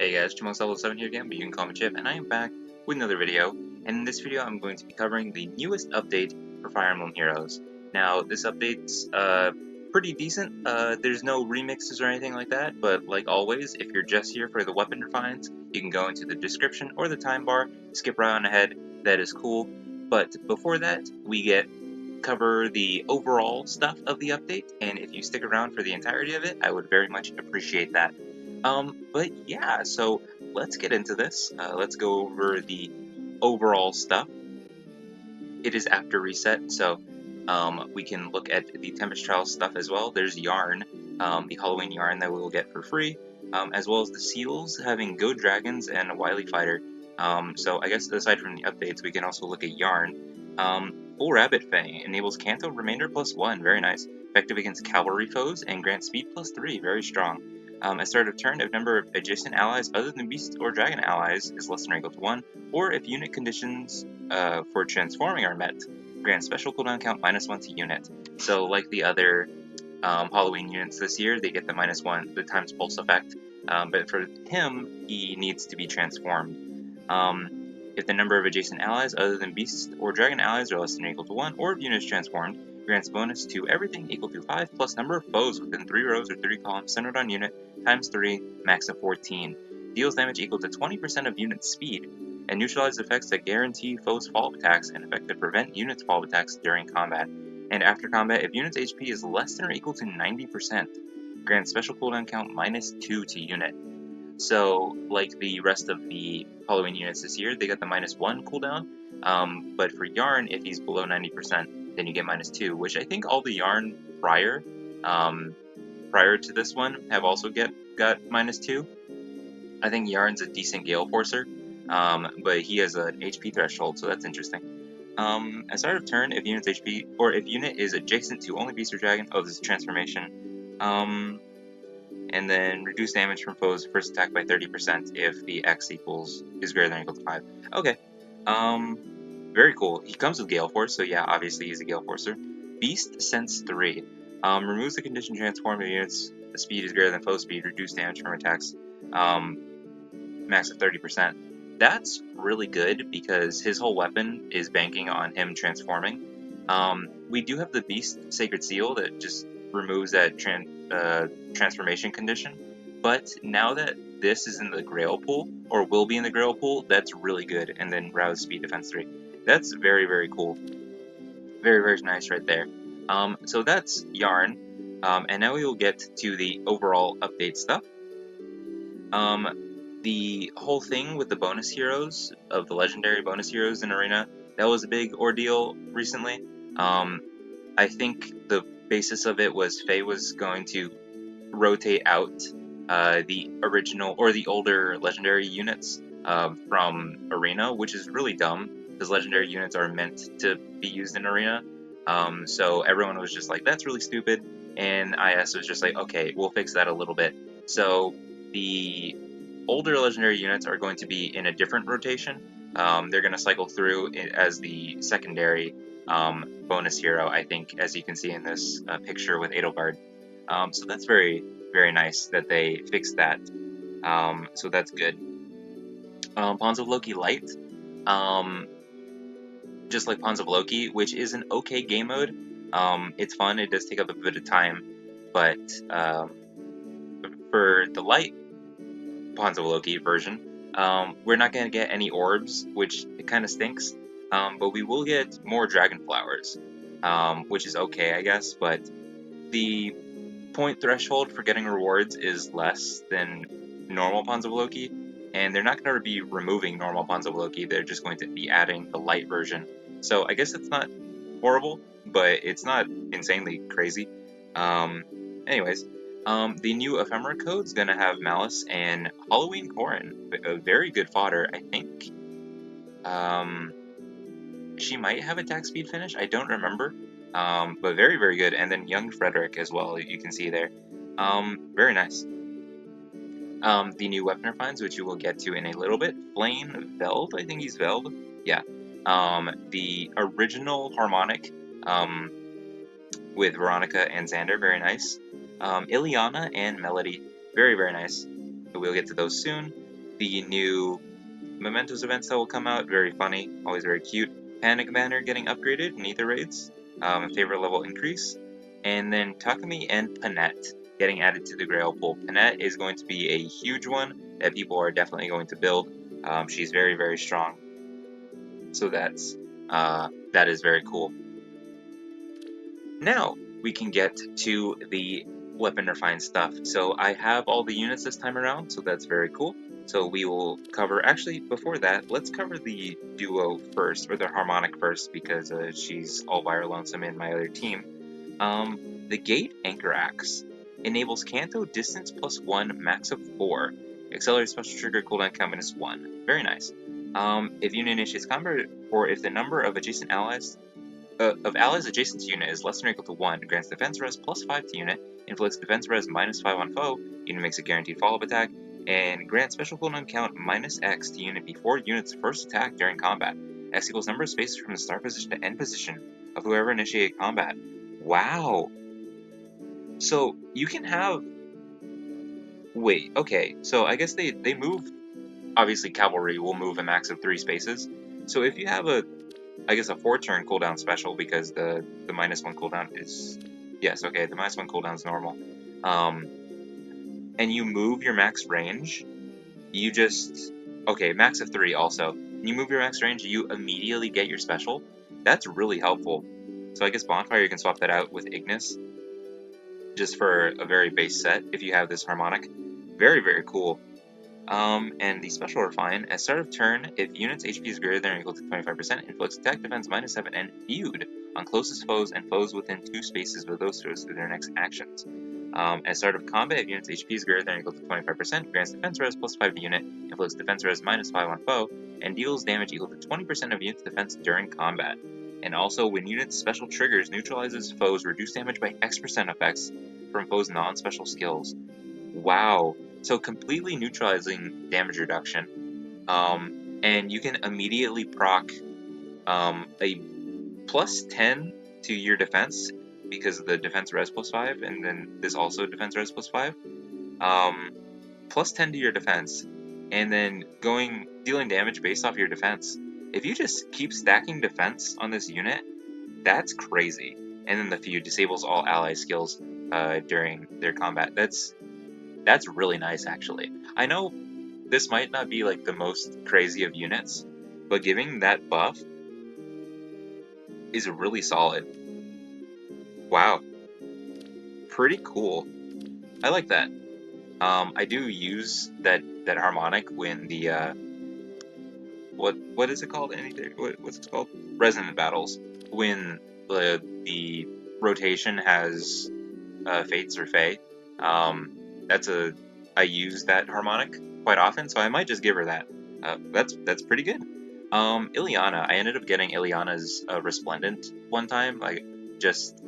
Hey guys, Chipmunks Level 7 here again, but you can call me Chip, and I am back with another video. And in this video, I'm going to be covering the newest update for Fire Emblem Heroes. Now, this update's pretty decent. There's no remixes or anything like that, but like always, if you're just here for the weapon refines, you can go into the description or the time bar, skip right on ahead. That is cool. But before that, we cover the overall stuff of the update, and if you stick around for the entirety of it, I would very much appreciate that. But yeah, so let's get into this. Let's go over the overall stuff. It is after reset, so we can look at the Tempest Trials stuff as well. There's yarn, the Halloween yarn that we will get for free, as well as the seals having Go Dragons and a Wily Fighter. So I guess aside from the updates, we can also look at yarn. Full Rabbit Fang enables Canto Remainder +1, very nice. Effective against cavalry foes and grants speed +3, very strong. At start of turn, if number of adjacent allies other than beast or dragon allies is less than or equal to 1, or if unit conditions for transforming are met, grant special cooldown count -1 to unit. So like the other Halloween units this year, they get the -1, the times pulse effect, but for him, he needs to be transformed. If the number of adjacent allies other than beasts or dragon allies are less than or equal to 1, or if unit is transformed, grants bonus to everything equal to 5 plus number of foes within 3 rows or 3 columns centered on unit times 3, max of 14. Deals damage equal to 20% of unit speed, and neutralizes effects that guarantee foes' follow-up attacks and effect that prevent units' follow-up attacks during combat. And after combat, if unit's HP is less than or equal to 90%, grants special cooldown count -2 to unit. So, like the rest of the Halloween units this year, they got the -1 cooldown, but for Yarn, if he's below 90%, then you get -2, which I think all the Yarn prior to this one have also got -2. I think Yarn's a decent Gale Forcer, but he has an HP threshold, so that's interesting. At start of turn, if unit's HP, or if unit is adjacent to only beast or dragon, oh, this is transformation. And then reduce damage from foes first attack by 30% if the X is greater than or equal to 5. Okay. Very cool. He comes with Gale Force, so yeah, obviously he's a Gale Forcer. Beast Sense 3. Removes the condition transformed if unit's speed is greater than foe speed, reduce damage from attacks, max of 30%. That's really good because his whole weapon is banking on him transforming. We do have the Beast Sacred Seal that just removes that transformation condition, but now that this is in the Grail pool, or will be in the Grail pool, that's really good. And then Rouse Speed Defense 3. That's very, very cool. Very, very nice right there. So that's Yarn, and now we will get to the overall update stuff. The whole thing with the bonus heroes, of the legendary bonus heroes in Arena, that was a big ordeal recently. I think the basis of it was Faye was going to rotate out the original or the older legendary units from Arena, which is really dumb because legendary units are meant to be used in Arena. So everyone was just like, that's really stupid, and IS was just like, okay, we'll fix that a little bit. So the older legendary units are going to be in a different rotation. They're going to cycle through as the secondary bonus hero, I think, as you can see in this picture with Edelgard. So that's very, very nice that they fixed that. So that's good. Pawns of Loki Light. Just like Pawns of Loki, which is an okay game mode. It's fun, it does take up a bit of time, but for the Light Pawns of Loki version, we're not going to get any orbs, which it kind of stinks, but we will get more dragon flowers, which is okay, I guess, but the point threshold for getting rewards is less than normal Pawns of Loki, and they're not going to be removing normal Pawns of Loki, they're just going to be adding the light version. So I guess it's not horrible, but it's not insanely crazy. Anyways, the new Ephemera Code's going to have Malice and Halloween Corin, a very good fodder, I think. She might have attack speed finish, I don't remember. But very, very good. And then Young Frederick as well, you can see there. Very nice. The new weapon refines, which you will get to in a little bit. Flame Veld, I think he's Veld. Yeah. The original harmonic with Veronica and Xander, very nice. Ileana and Melody, very, very nice. We'll get to those soon. the new Mementos events that will come out, very funny, always very cute. Panic Banner getting upgraded in Ether Raids, favorite level increase. And then Takumi and Panette getting added to the Grail pool. Panette is going to be a huge one that people are definitely going to build. She's very, very strong. So that is very cool. Now we can get to the weapon refined stuff. So I have all the units this time around, so that's very cool. So we will cover, actually before that, let's cover the duo first, or the harmonic first, because she's all by her lonesome in my other team. The Gate Anchor Axe enables Kanto distance +1, max of 4. Accelerates special trigger cooldown count -1. Very nice. If unit initiates combat, or if the number of adjacent allies adjacent to unit is less than or equal to 1, grants defense res +5 to unit, inflicts defense res -5 on foe, unit makes a guaranteed follow-up attack, and grants special cooldown count -X to unit before unit's first attack during combat. X equals number of spaces from the start position to end position of whoever initiated combat. Wow! So you can have... Wait, okay, so I guess they move... Obviously cavalry will move a max of 3 spaces, so if you have I guess a 4-turn cooldown special, because the -1 cooldown is... Yes, okay, the -1 cooldown is normal. And you move your max range, you just... Okay, max of 3 also. You move your max range, you immediately get your special. That's really helpful. So I guess Bonfire, you can swap that out with Ignis, just for a very base set, if you have this harmonic. Very, very cool. And the special refine, at start of turn, if unit's HP is greater than or equal to 25%, inflicts attack defense -7 and feud on closest foes and foes within 2 spaces with those foes through their next actions. At start of combat, if unit's HP is greater than or equal to 25%, grants defense res +5 to unit, inflicts defense res -5 on foe, and deals damage equal to 20% of unit's defense during combat. And also, when unit's special triggers, neutralizes foes reduce damage by X% effects from foes' non-special skills. Wow. So completely neutralizing damage reduction, and you can immediately proc a +10 to your defense, because of the defense res +5, and then this also defense res +5, +10 to your defense, and then dealing damage based off your defense. If you just keep stacking defense on this unit, that's crazy. And then the feud disables all ally skills during their combat. That's really nice, actually. I know this might not be like the most crazy of units, but giving that buff is really solid. Wow. Pretty cool. I like that. I do use that harmonic when the what is it called? What's it called? Resonant battles. When the rotation has fates or fey. I use that harmonic quite often, so I might just give her that. That's pretty good. Ileana, I ended up getting Ileana's Resplendent one time, like just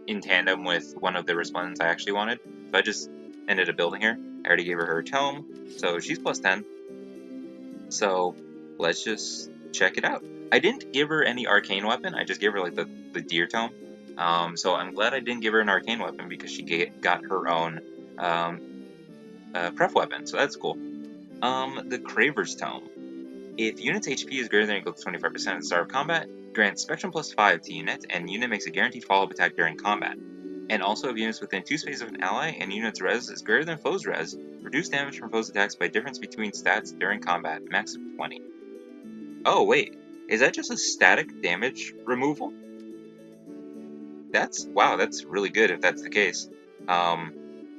in tandem with one of the Resplendents I actually wanted. So I just ended up building her. I already gave her tome, so she's +10. So let's just check it out. I didn't give her any arcane weapon. I just gave her like the deer tome. So I'm glad I didn't give her an arcane weapon, because she got her own pref weapon, so that's cool. The Craver's Tome. If unit's HP is greater than or equal to 25% at the start of combat, grants Spectrum +5 to unit, and unit makes a guaranteed follow-up attack during combat. And also, if units within 2 spaces of an ally and unit's res is greater than foe's res, reduce damage from foe's attacks by difference between stats during combat, max of 20. Oh wait, is that just a static damage removal? Wow, that's really good if that's the case.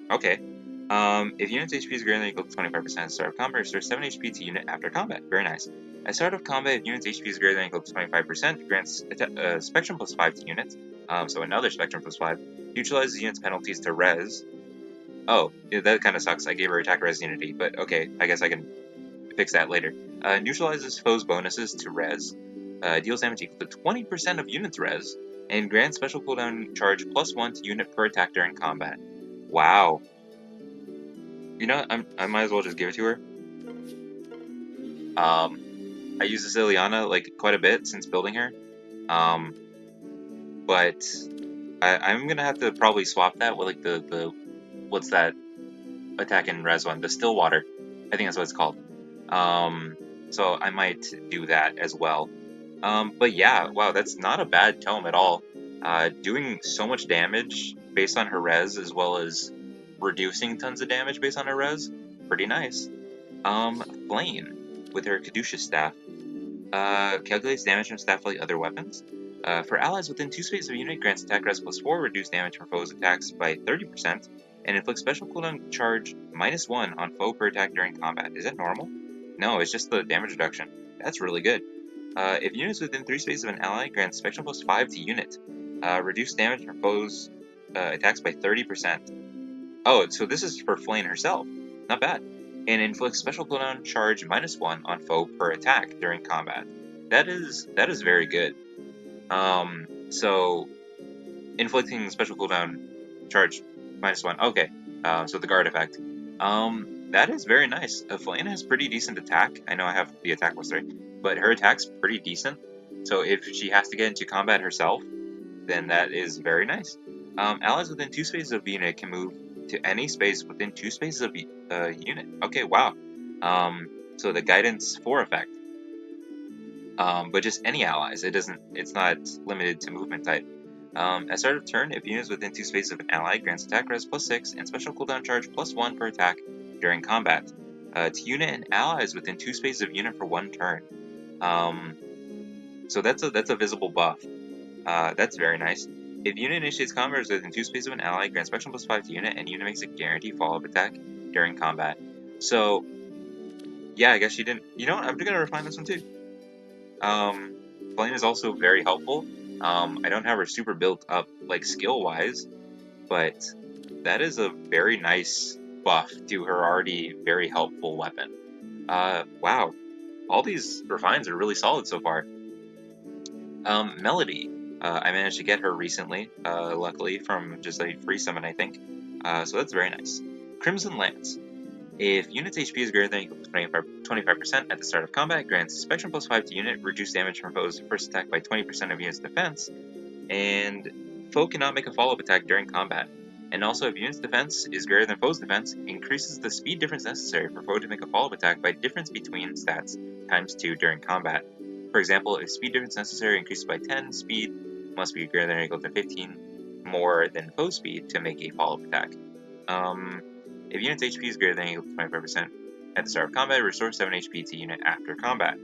Okay. If unit's HP is greater than or equal to 25% at the start of combat, restore 7 HP to unit after combat. Very nice. At start of combat, if unit's HP is greater than or equal to 25%, grants Spectrum +5 to units. So another Spectrum +5. Neutralizes unit's penalties to res. Oh, yeah, that kind of sucks. I gave her attack res unity, but okay, I guess I can fix that later. Neutralizes foes' bonuses to res. Deals damage equal to 20% of unit's res. And grants special cooldown charge +1 to unit per attack during combat. Wow. You know, I might as well just give it to her. I use this Ileana like quite a bit since building her. But I'm gonna have to probably swap that with like the what's that attack in res one? The Stillwater. I think that's what it's called. So I might do that as well. But yeah, wow, that's not a bad tome at all. Doing so much damage based on her res, as well as reducing tons of damage based on her res, pretty nice. Flame, with her Caduceus staff, calculates damage from staff like other weapons. For allies within 2 spaces of a unit, grants attack res +4, reduce damage from foes' attacks by 30%, and inflicts special cooldown charge -1 on foe per attack during combat. Is that normal? No, it's just the damage reduction. That's really good. If units within 3 spaces of an ally, grants Spectrum +5 to unit. Reduce damage from foes' attacks by 30%. Oh, so this is for Flame herself. Not bad. And inflicts special cooldown charge -1 on foe per attack during combat. That is very good. So inflicting special cooldown charge -1. Okay. So the guard effect. That is very nice. Flame has pretty decent attack. I know I have the attack +3, but her attack's pretty decent. So if she has to get into combat herself, then that is very nice. Allies within 2 spaces of a unit can move to any space within 2 spaces of a unit. Okay, wow. So the guidance 4 effect. But just any allies. It's not limited to movement type. At start of turn, if units within 2 spaces of an ally, grants attack res +6 and special cooldown charge +1 per attack during combat. To unit and allies within 2 spaces of unit for 1 turn. So that's a visible buff. That's very nice. If unit initiates combat within 2 spaces of an ally, grants Spectrum +5 to unit, and unit makes a guaranteed follow-up attack during combat. So, yeah, I guess she didn't. You know what? I'm gonna refine this one too. Flame is also very helpful. I don't have her super built up, like, skill-wise, but that is a very nice buff to her already very helpful weapon. Wow. All these refines are really solid so far. Melody. I managed to get her recently, luckily, from just a free summon, I think. So that's very nice. Crimson Lance. If unit's HP is greater than or equal to 25% at the start of combat, grants Spectrum +5 to unit, reduce damage from foe's first attack by 20% of unit's defense, and foe cannot make a follow-up attack during combat. And also, if unit's defense is greater than foe's defense, increases the speed difference necessary for foe to make a follow-up attack by difference between stats ×2 during combat. For example, if speed difference necessary increases by 10, speed must be greater than or equal to 15 more than foe speed to make a follow-up attack. If unit's HP is greater than or equal to 25% at the start of combat, restore 7 HP to unit after combat.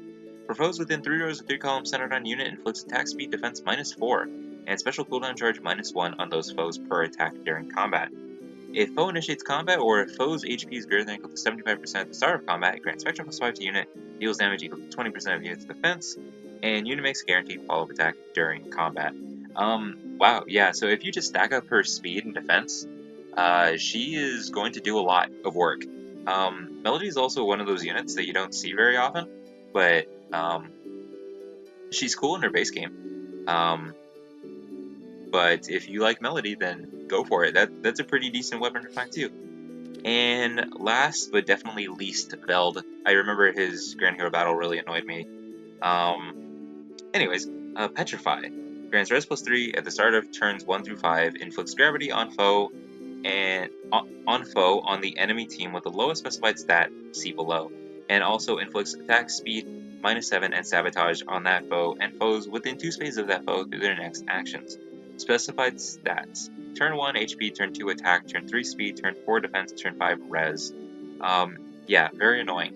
For foes within 3 rows or 3 columns centered on unit, inflicts attack speed defense -4, and special cooldown charge -1 on those foes per attack during combat. If foe initiates combat, or if foe's HP is greater than or equal to 75% at the start of combat, grant Spectrum +5 to unit, deals damage equal to 20% of unit's defense, and unit makes a guaranteed follow-up attack during combat. Wow, yeah, so if you just stack up her speed and defense, she is going to do a lot of work. Melody is also one of those units that you don't see very often, but she's cool in her base game. But if you like Melody, then go for it. That's a pretty decent weapon to find too. And last but definitely least, Veld. I remember his Grand Hero battle really annoyed me. Anyways, Petrify. Grants res +3 at the start of turns 1 through 5, inflicts gravity on foe and on the enemy team with the lowest specified stat, see below, and also inflicts attack speed -7 and sabotage on that foe and foes within 2 spaces of that foe through their next actions. Specified stats: turn 1 HP, turn 2 attack, turn 3 speed, turn 4 defense, turn 5 res. Yeah, very annoying.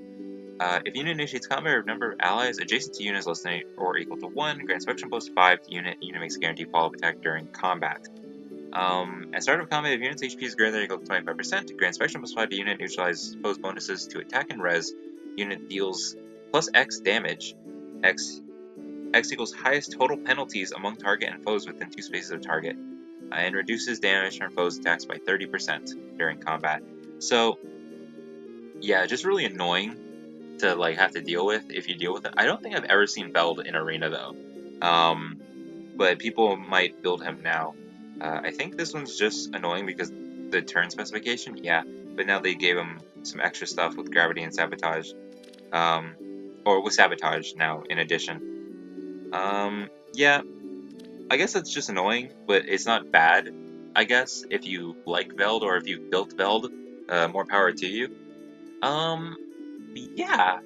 If unit initiates combat, or number of allies adjacent to units less than or equal to 1, grants Spectrum +5 to unit makes a guaranteed follow-up attack during combat. At start of combat, if unit's HP is greater than or equal to 25%, grant Spectrum +5 to unit, neutralizes foes bonuses to attack and res. Unit deals +X damage. X equals highest total penalties among target and foes within 2 spaces of target, and reduces damage from foes' attacks by 30% during combat. So, yeah, just really annoying to like have to deal with if you deal with it. I don't think I've ever seen Veld in Arena though, but people might build him now. I think this one's just annoying because the turn specification, yeah, but now they gave him some extra stuff with gravity and sabotage, or with sabotage now in addition. Yeah, I guess that's just annoying, but it's not bad. I guess if you like Veld or if you built Veld, more power to you. yeah,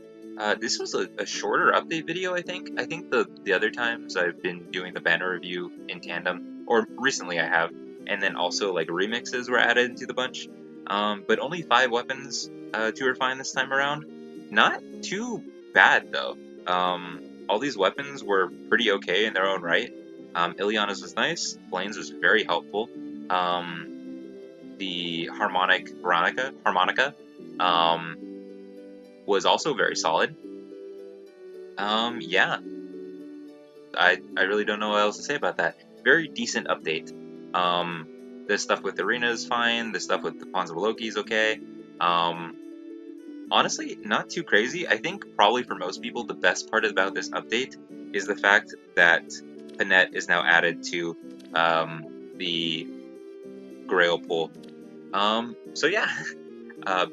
this was a shorter update video, I think. I think the other times I've been doing the banner review in tandem, or recently I have, and then also like remixes were added into the bunch. But only 5 weapons to refine this time around. Not too bad though. All these weapons were pretty okay in their own right. Ileana's was nice. Blaine's was very helpful. The harmonica, um, was also very solid. Yeah, I really don't know what else to say about that. Very decent update. The stuff with Arena is fine. The stuff with the Pawns of Loki is okay. Um, Honestly, not too crazy. I think probably for most people, the best part about this update is the fact that Panette is now added to the Grail pool. So yeah,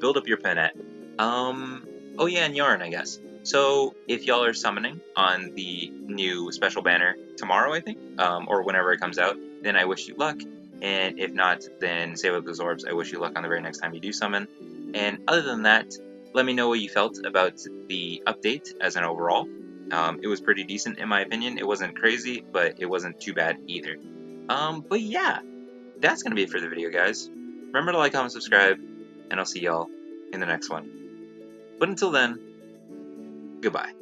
build up your Panette. Oh yeah, and Yarn, I guess. So if y'all are summoning on the new special banner tomorrow, I think, or whenever it comes out, then I wish you luck. And if not, then save up those orbs. I wish you luck on the very next time you do summon. And other than that, let me know what you felt about the update as an overall. It was pretty decent in my opinion. It wasn't crazy, but it wasn't too bad either. But yeah, that's gonna be it for the video, guys. Remember to like, comment, subscribe, and I'll see y'all in the next one. But until then, goodbye.